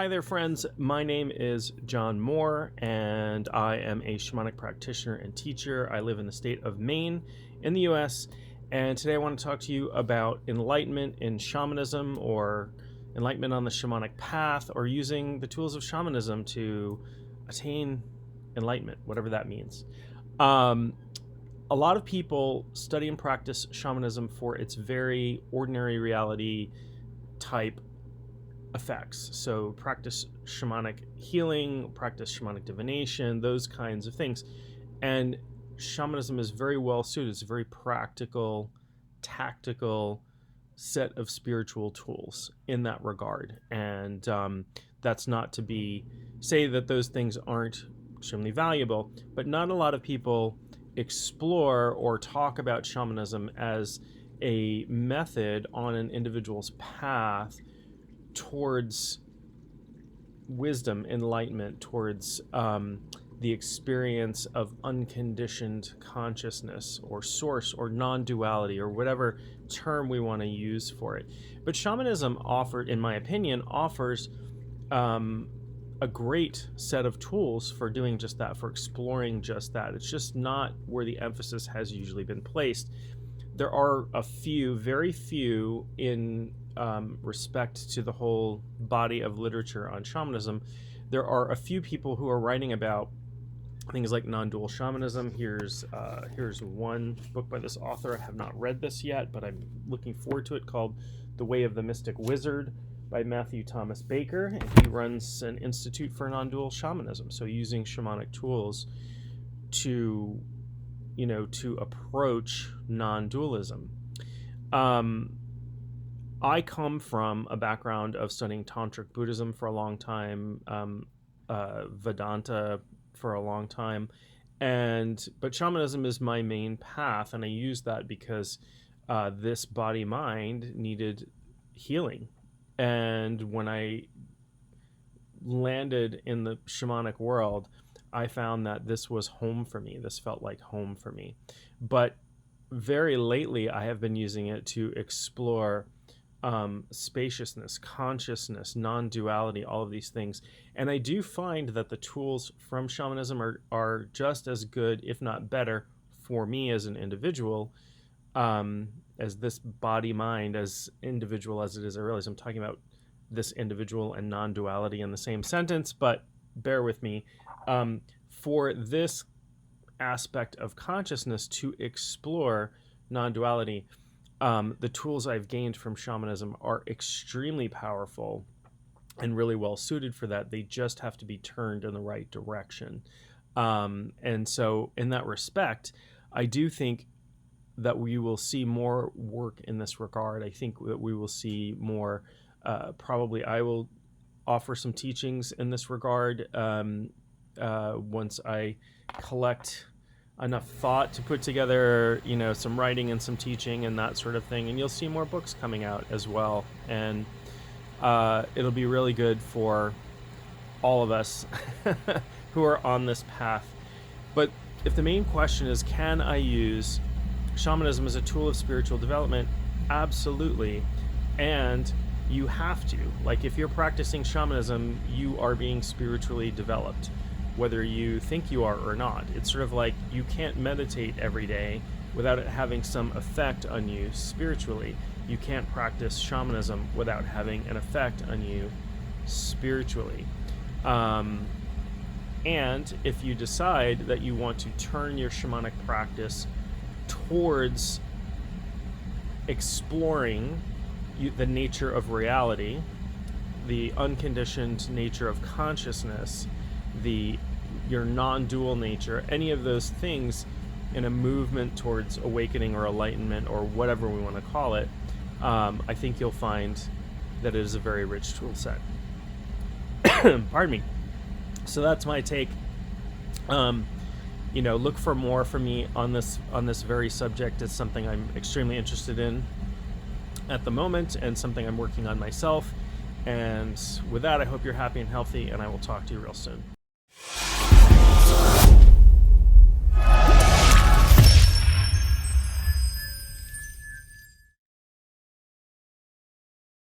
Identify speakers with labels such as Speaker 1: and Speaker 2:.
Speaker 1: Hi there, friends. My name is John Moore, and I am a shamanic practitioner and teacher. I live in the state of Maine in the US, and today I want to talk to you about enlightenment in shamanism, or enlightenment on the shamanic path, or using the tools of shamanism to attain enlightenment, whatever that means. A lot of people study and practice shamanism for its very ordinary reality type effects. So practice shamanic healing, practice shamanic divination, those kinds of things. And shamanism is very well suited. It's a very practical, tactical set of spiritual tools in that regard. And that's not to say that those things aren't extremely valuable, but not a lot of people explore or talk about shamanism as a method on an individual's path towards wisdom, enlightenment, towards the experience of unconditioned consciousness or source or non-duality or whatever term we want to use for it. But shamanism in my opinion, offers a great set of tools for doing just that, for exploring just that. It's just not where the emphasis has usually been placed. There are very few in respect to the whole body of literature on shamanism. There are a few people who are writing about things like non-dual shamanism. Here's one book by this author. I have not read this yet, but I'm looking forward to it, called The Way of the Mystic Wizard by Matthew Thomas Baker, and he runs an institute for non-dual shamanism, so using shamanic tools to approach non-dualism. I come from a background of studying Tantric Buddhism for a long time, Vedanta for a long time, but shamanism is my main path, and I use that because this body-mind needed healing. And when I landed in the shamanic world, I found that this was home for me. This felt like home for me. But very lately, I have been using it to explore spaciousness, consciousness, non-duality, all of these things. And I do find that the tools from shamanism are just as good, if not better, for me as an individual, as this body-mind, as individual as it is. I realize I'm talking about this individual and non-duality in the same sentence, but bear with me. For this aspect of consciousness to explore non-duality, the tools I've gained from shamanism are extremely powerful and really well suited for that. They just have to be turned in the right direction. And so in that respect, I do think that we will see more work in this regard. I think that we will see more, probably I will offer some teachings in this regard once I collect enough thought to put together, some writing and some teaching and that sort of thing. And you'll see more books coming out as well. And it'll be really good for all of us who are on this path. But if the main question is, can I use shamanism as a tool of spiritual development? Absolutely. And you have to. Like, if you're practicing shamanism, you are being spiritually developed, whether you think you are or not. It's sort of like you can't meditate every day without it having some effect on you spiritually. You can't practice shamanism without having an effect on you spiritually. And if you decide that you want to turn your shamanic practice towards exploring the nature of reality, the unconditioned nature of consciousness, your non-dual nature, any of those things in a movement towards awakening or enlightenment or whatever we want to call it, I think you'll find that it is a very rich tool set. Pardon me. So that's my take. Look for more from me on this very subject. It's something I'm extremely interested in at the moment, and something I'm working on myself. And with that, I hope you're happy and healthy, and I will talk to you real soon.